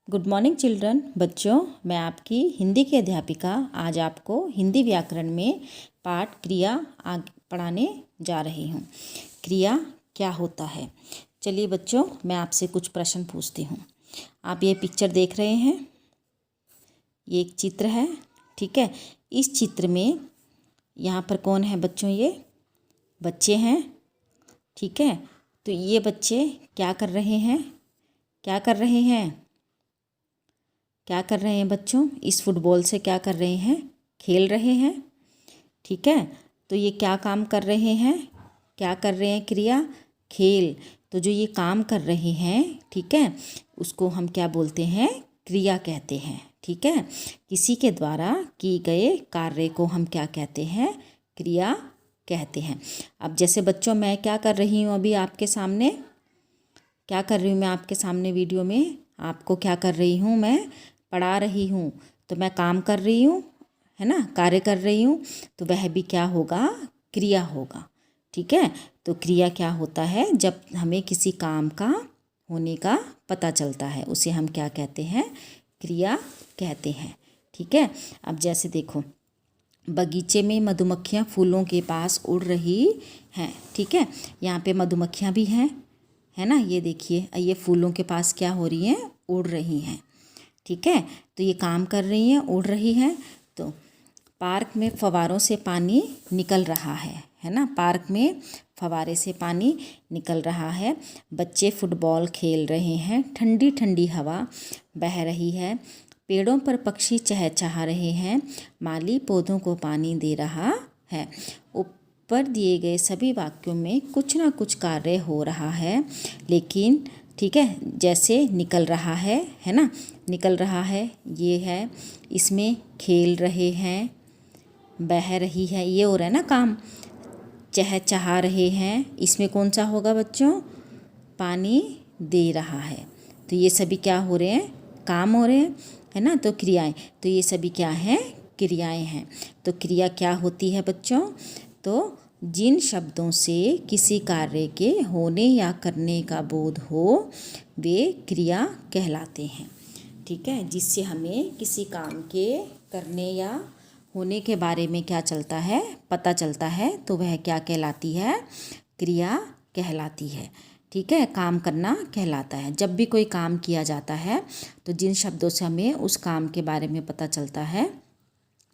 Good morning children. बच्चों, मैं आपकी हिंदी की अध्यापिका आज आपको हिंदी व्याकरण में पाठ क्रिया पढ़ाने जा रही हूँ। क्रिया क्या होता है? चलिए बच्चों, मैं आपसे कुछ प्रश्न पूछती हूँ। आप ये पिक्चर देख रहे हैं, ये एक चित्र है, ठीक है। इस चित्र में यहाँ पर कौन है बच्चों? ये बच्चे हैं, ठीक है। तो ये बच्चे क्या कर रहे हैं? क्या कर रहे हैं? क्या कर रहे हैं बच्चों? इस फुटबॉल से क्या कर रहे हैं? खेल रहे हैं, ठीक है। तो ये क्या काम कर रहे हैं? क्या कर रहे हैं? क्रिया खेल। तो जो ये काम कर रहे हैं, ठीक है, उसको हम क्या बोलते हैं? क्रिया कहते हैं, ठीक है। किसी के द्वारा किए गए कार्य को हम क्या कहते हैं? क्रिया कहते हैं। अब जैसे बच्चों, मैं क्या कर रही हूँ अभी आपके सामने? क्या कर रही हूँ मैं आपके सामने वीडियो में? आपको क्या कर रही हूँ? मैं पढ़ा रही हूँ। तो मैं काम कर रही हूँ, है ना, कार्य कर रही हूँ। तो वह भी क्या होगा? क्रिया होगा, ठीक है। तो क्रिया क्या होता है? जब हमें किसी काम का होने का पता चलता है, उसे हम क्या कहते हैं? क्रिया कहते हैं, ठीक है। अब जैसे देखो, बगीचे में मधुमक्खियाँ फूलों के पास उड़ रही हैं, ठीक है। यहाँ पे मधुमक्खियाँ भी हैं, है ना। ये देखिए, ये फूलों के पास क्या हो रही हैं? उड़ रही हैं, ठीक है। तो ये काम कर रही हैं, उड़ रही हैं। तो पार्क में फव्वारों से पानी निकल रहा है ना। पार्क में फव्वारे से पानी निकल रहा है। बच्चे फुटबॉल खेल रहे हैं। ठंडी ठंडी हवा बह रही है। पेड़ों पर पक्षी चहचहा रहे हैं। माली पौधों को पानी दे रहा है। ऊपर दिए गए सभी वाक्यों में कुछ ना कुछ कार्य हो रहा है, लेकिन ठीक है, जैसे निकल रहा है ना, निकल रहा है, ये है। इसमें खेल रहे हैं, बह रही है, ये हो रहा है ना काम। चहचहा रहे हैं, इसमें कौन सा होगा बच्चों? पानी दे रहा है। तो ये सभी क्या हो रहे हैं? काम हो रहे हैं, है ना। तो क्रियाएं, तो ये सभी क्या हैं? क्रियाएं हैं। तो क्रिया क्या होती है बच्चों? तो जिन शब्दों से किसी कार्य के होने या करने का बोध हो, वे क्रिया कहलाते हैं, ठीक है। जिससे हमें किसी काम के करने या होने के बारे में क्या चलता है? पता चलता है। तो वह क्या कहलाती है? क्रिया कहलाती है, ठीक है। काम करना कहलाता है। जब भी कोई काम किया जाता है, तो जिन शब्दों से हमें उस काम के बारे में पता चलता है,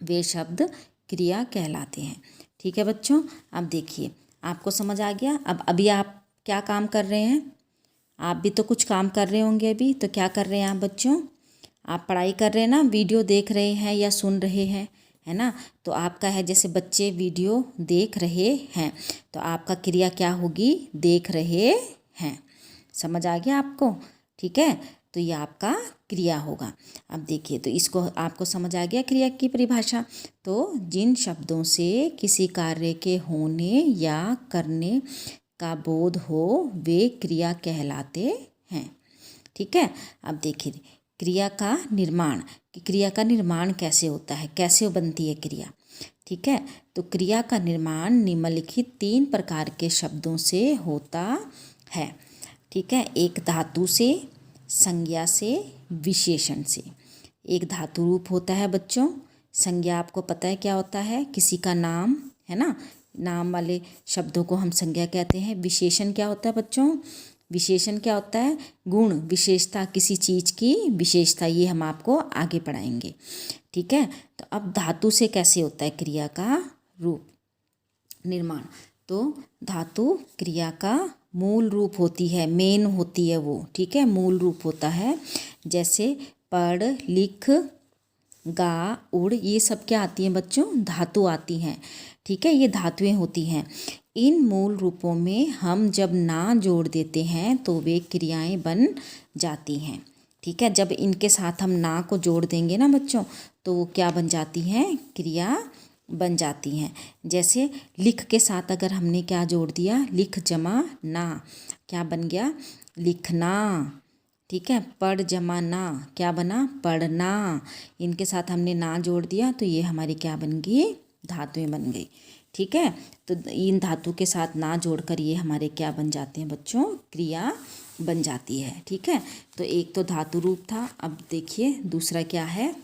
वे शब्द क्रिया कहलाते हैं, ठीक है बच्चों। अब देखिए, आपको समझ आ गया। अब अभी आप क्या काम कर रहे हैं? आप भी तो कुछ काम कर रहे होंगे अभी। तो क्या कर रहे हैं आप बच्चों? आप पढ़ाई कर रहे हैं ना, वीडियो देख रहे हैं या सुन रहे हैं, है ना। तो आपका है, जैसे बच्चे वीडियो देख रहे हैं, तो आपका क्रिया क्या होगी? देख रहे हैं। समझ आ गया आपको? ठीक है। तो ये आपका क्रिया होगा। अब देखिए, तो इसको आपको समझ आ गया क्रिया की परिभाषा। तो जिन शब्दों से किसी कार्य के होने या करने का बोध हो, वे क्रिया कहलाते हैं, ठीक है। अब देखिए, क्रिया का निर्माण, कि क्रिया का निर्माण कैसे होता है, कैसे बनती है क्रिया, ठीक है। तो क्रिया का निर्माण निम्नलिखित 3 प्रकार के शब्दों से होता है, ठीक है। एक धातु से, संज्ञा से, विशेषण से। एक धातु रूप होता है बच्चों। संज्ञा आपको पता है क्या होता है? किसी का नाम, है ना, नाम वाले शब्दों को हम संज्ञा कहते हैं। विशेषण क्या होता है बच्चों? विशेषण क्या होता है? गुण, विशेषता, किसी चीज़ की विशेषता। ये हम आपको आगे पढ़ाएंगे, ठीक है। तो अब धातु से कैसे होता है क्रिया का रूप निर्माण? तो धातु क्रिया का मूल रूप होती है, मेन होती है वो, ठीक है, मूल रूप होता है। जैसे पढ़, लिख, गा, उड़, ये सब क्या आती हैं बच्चों? धातु आती हैं, ठीक है। ये धातुएं होती हैं। इन मूल रूपों में हम जब ना जोड़ देते हैं, तो वे क्रियाएं बन जाती हैं, ठीक है। जब इनके साथ हम ना को जोड़ देंगे ना बच्चों, तो वो क्या बन जाती हैं? क्रिया बन जाती हैं। जैसे लिख के साथ अगर हमने क्या जोड़ दिया? लिख जमा ना, क्या बन गया? लिखना, ठीक है। पढ़ जमा ना, क्या बना? पढ़ना। इनके साथ हमने ना जोड़ दिया, तो ये हमारी क्या बन गई? धातुएं बन गई, ठीक है। तो इन धातु के साथ ना जोड़कर ये हमारे क्या बन जाते हैं बच्चों? क्रिया बन जाती है। ठीक है, तो एक तो धातु रूप था। अब देखिए दूसरा क्या है,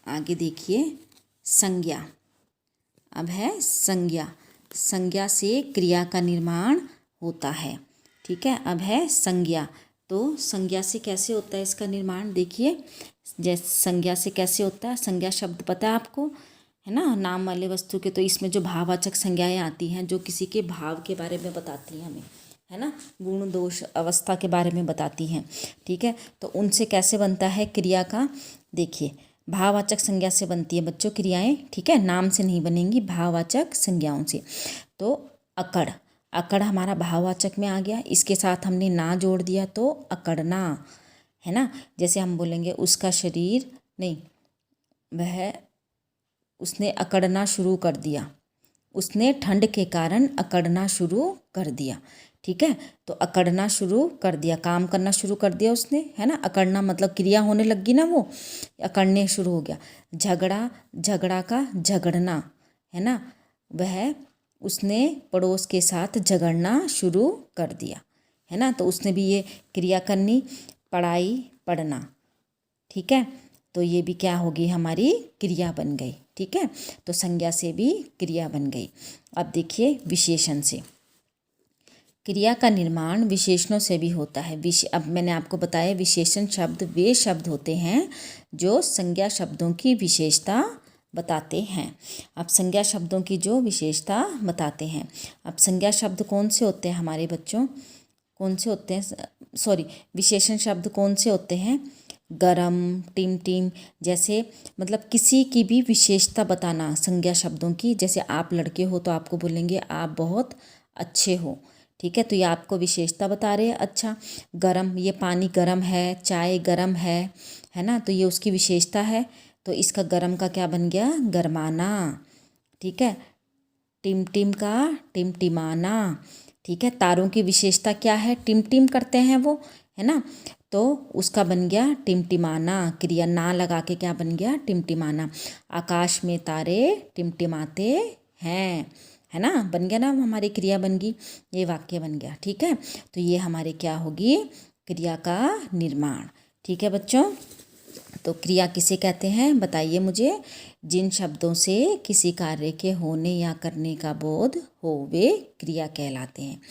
आगे देखिए संज्ञा। अब है संज्ञा। संज्ञा से क्रिया का निर्माण होता है। ठीक है, अब है संज्ञा। तो संज्ञा से कैसे होता है इसका निर्माण, देखिए जैसे संज्ञा से कैसे होता है। संज्ञा शब्द पता है आपको, है ना, नाम वाले वस्तु के। तो इसमें जो भाववाचक संज्ञाएं आती हैं जो किसी के भाव के बारे में बताती हैं हमें, है ना, गुण दोष अवस्था के बारे में बताती हैं। ठीक है, तो उनसे कैसे बनता है क्रिया का, देखिए भाववाचक संज्ञा से बनती है बच्चों क्रियाएं। ठीक है, नाम से नहीं बनेंगी, भाववाचक संज्ञाओं से। तो अकड़, अकड़ हमारा भाववाचक में आ गया, इसके साथ हमने ना जोड़ दिया तो अकड़ना, है ना। जैसे हम बोलेंगे उसका शरीर, नहीं, वह उसने अकड़ना शुरू कर दिया, उसने ठंड के कारण अकड़ना शुरू कर दिया। ठीक है, तो अकड़ना शुरू कर दिया, काम करना शुरू कर दिया उसने, है ना। अकड़ना मतलब क्रिया होने लगी ना, वो अकड़ने शुरू हो गया। झगड़ा, झगड़ा का झगड़ना, है ना, वह उसने पड़ोस के साथ झगड़ना शुरू कर दिया, है ना। तो उसने भी ये क्रिया करनी, पढ़ाई, पढ़ना। ठीक है, तो ये भी क्या होगी, हमारी क्रिया बन गई। ठीक है, तो संज्ञा से भी क्रिया बन गई। अब देखिए विशेषण से, क्रिया का निर्माण विशेषणों से भी होता है। अब मैंने आपको बताया विशेषण शब्द वे शब्द होते हैं जो संज्ञा शब्दों की विशेषता बताते हैं। अब संज्ञा शब्दों की जो विशेषता बताते हैं, अब संज्ञा शब्द कौन से होते हैं हमारे बच्चों, कौन से होते हैं, सॉरी, विशेषण शब्द कौन से होते हैं, गरम, टिम, जैसे मतलब किसी की भी विशेषता बताना संज्ञा शब्दों की। जैसे आप लड़के हो तो आपको बोलेंगे आप बहुत अच्छे हो। ठीक है, तो ये आपको विशेषता बता रहे हैं। अच्छा, गरम, ये पानी गरम है, चाय गरम है ना, तो ये उसकी विशेषता है। तो इसका गरम का क्या बन गया, गरमाना। ठीक है, टिम का टिमटिमाना। ठीक है, तारों की विशेषता क्या है, टिम करते हैं वो, है ना, तो उसका बन गया टिमटिमाना। क्रिया ना लगा के क्या बन गया, टिमटिमाना। आकाश में तारे टिमटिमाते हैं, है ना, बन गया ना, हमारी क्रिया बन गई, ये वाक्य बन गया। ठीक है, तो ये हमारे क्या होगी, क्रिया का निर्माण। ठीक है बच्चों, तो क्रिया किसे कहते हैं बताइए मुझे, जिन शब्दों से किसी कार्य के होने या करने का बोध हो वे क्रिया कहलाते हैं।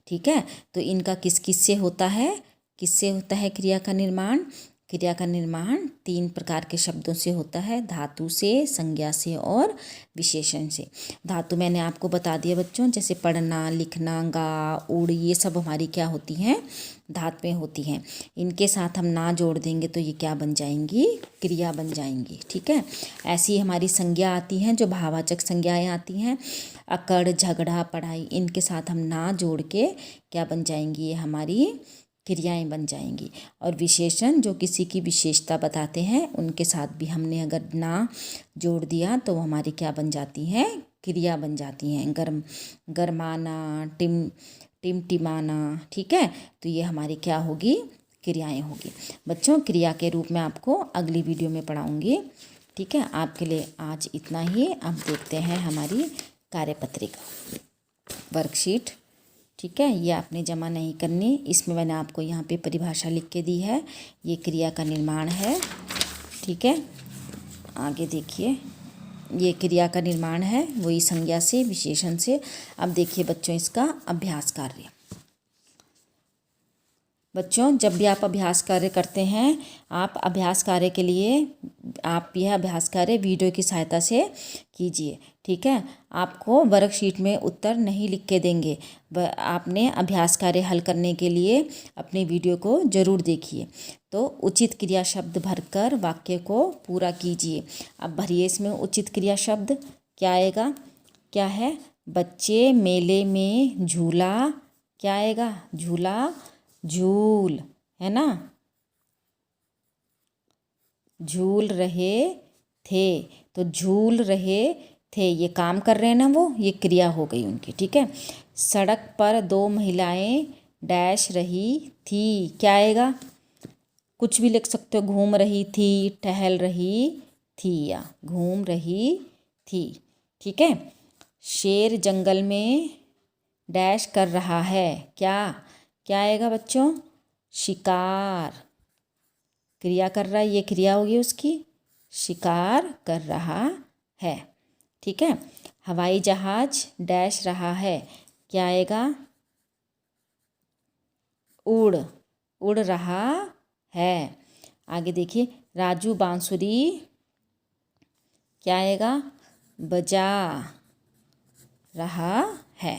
ठीक है, तो इनका किस किस से होता है, किससे होता है क्रिया का निर्माण। क्रिया का निर्माण 3 प्रकार के शब्दों से होता है, धातु से, संज्ञा से और विशेषण से। धातु मैंने आपको बता दिया बच्चों, जैसे पढ़ना, लिखना, गा, उड़, ये सब हमारी क्या होती हैं, धातुएं होती हैं। इनके साथ हम ना जोड़ देंगे तो ये क्या बन जाएंगी, क्रिया बन जाएंगी। ठीक है, ऐसी हमारी संज्ञा आती हैं जो भाववाचक संज्ञाएं आती हैं, अकड़, झगड़ा, पढ़ाई, इनके साथ हम ना जोड़ के क्या बन जाएंगी, ये हमारी क्रियाएं बन जाएंगी। और विशेषण जो किसी की विशेषता बताते हैं, उनके साथ भी हमने अगर ना जोड़ दिया तो वो हमारी क्या बन जाती हैं, क्रिया बन जाती हैं। गरमाना, टिमटिमाना। ठीक है, तो ये हमारी क्या होगी, क्रियाएं होगी। बच्चों क्रिया के रूप में आपको अगली वीडियो में पढ़ाऊंगी। ठीक है, आपके लिए आज इतना ही। अब देखते हैं हमारी कार्यपत्रिका, वर्कशीट। ठीक है, ये आपने जमा नहीं करनी, इसमें मैंने आपको यहाँ पे परिभाषा लिख के दी है, ये क्रिया का निर्माण है। ठीक है, आगे देखिए, ये क्रिया का निर्माण है वही संज्ञा से, विशेषण से। अब देखिए बच्चों इसका अभ्यास कार्य। बच्चों जब भी आप अभ्यास कार्य करते हैं, आप अभ्यास कार्य के लिए आप यह अभ्यास कार्य वीडियो की सहायता से कीजिए। ठीक है, आपको वर्कशीट में उत्तर नहीं लिख के देंगे, आपने अभ्यास कार्य हल करने के लिए अपने वीडियो को ज़रूर देखिए। तो उचित क्रिया शब्द भरकर वाक्य को पूरा कीजिए। अब भरिए इसमें उचित क्रिया शब्द क्या आएगा, क्या है, बच्चे मेले में झूला, क्या आएगा, झूला, झूल, है ना, झूल रहे थे, तो झूल रहे थे, ये काम कर रहे हैं ना वो, ये क्रिया हो गई उनकी। ठीक है, सड़क पर 2 महिलाएं डैश रही थी, क्या आएगा, कुछ भी लिख सकते हो, घूम रही थी, टहल रही थी, या घूम रही थी। ठीक है, शेर जंगल में डैश कर रहा है। क्या क्या आएगा बच्चों? शिकार। क्रिया कर रहा है, ये क्रिया होगी उसकी, शिकार कर रहा है। ठीक है। हवाई जहाज डैश रहा है। क्या आएगा? उड़ रहा है। आगे देखिए, राजू बांसुरी क्या आएगा? बजा रहा है।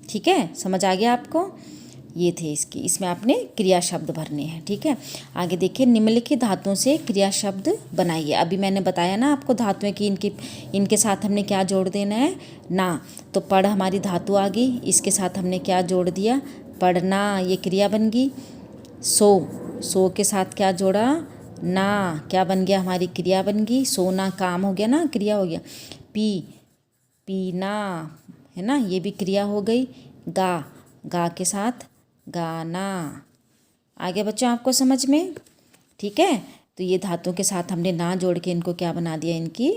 ठीक है, समझ आ गया आपको? ये थे इसमें आपने क्रिया शब्द भरने हैं। ठीक है। आगे देखिए, निम्नलिखित धातुओं से क्रिया शब्द बनाइए। अभी मैंने बताया ना आपको धातुएं कि इनके साथ हमने क्या जोड़ देना है? ना। तो पढ़ हमारी धातु आ गई, इसके साथ हमने क्या जोड़ दिया? पढ़ना, ये क्रिया बन गई। सो के साथ क्या जोड़ा? ना, क्या बन गया? हमारी क्रिया बन गई। सोना काम हो गया ना, क्रिया हो गया। पीना है ना, ये भी क्रिया हो गई। गा के साथ गाना। आगे बच्चों आपको समझ में? ठीक है। तो ये धातुओं के साथ हमने ना जोड़ के इनको क्या बना दिया? इनकी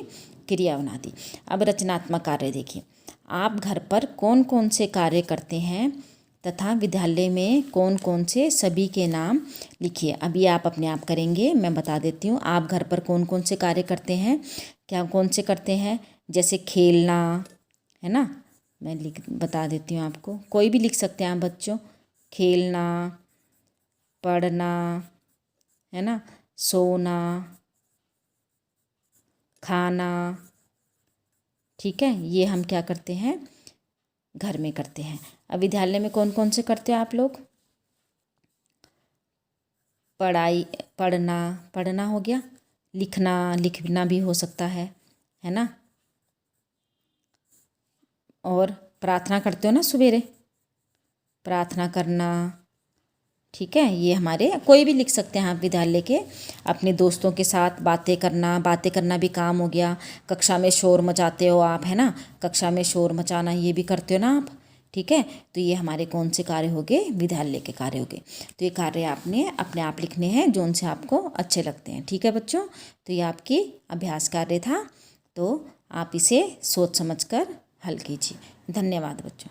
क्रिया बना दी। अब रचनात्मक कार्य देखिए। आप घर पर कौन कौन से कार्य करते हैं तथा विद्यालय में कौन कौन से सभी के नाम लिखिए। अभी आप अपने आप करेंगे, मैं बता देती हूँ। आप घर पर कौन कौन से कार्य करते हैं, क्या कौन से करते हैं? जैसे खेलना है ना, मैं बता देती हूँ आपको। कोई भी लिख सकते हैं आप बच्चों। खेलना, पढ़ना है ना, सोना, खाना। ठीक है, ये हम क्या करते हैं? घर में करते हैं। अब विद्यालय में कौन कौन से करते हैं आप लोग? पढ़ना हो गया। लिखना भी हो सकता है ना। और प्रार्थना करते हो ना सवेरे, प्रार्थना करना। ठीक है, ये हमारे कोई भी लिख सकते हैं आप विद्यालय के। अपने दोस्तों के साथ बातें करना भी काम हो गया। कक्षा में शोर मचाते हो आप, है ना, कक्षा में शोर मचाना ये भी करते हो ना आप। ठीक है, तो ये हमारे कौन से कार्य हो गए? विद्यालय के कार्य हो गए। तो ये कार्य आपने अपने आप लिखने हैं जो उनसे आपको अच्छे लगते हैं। ठीक है बच्चों, तो ये आपकी अभ्यास कार्य था, तो आप इसे सोच समझ कर हल कीजिए। धन्यवाद बच्चों।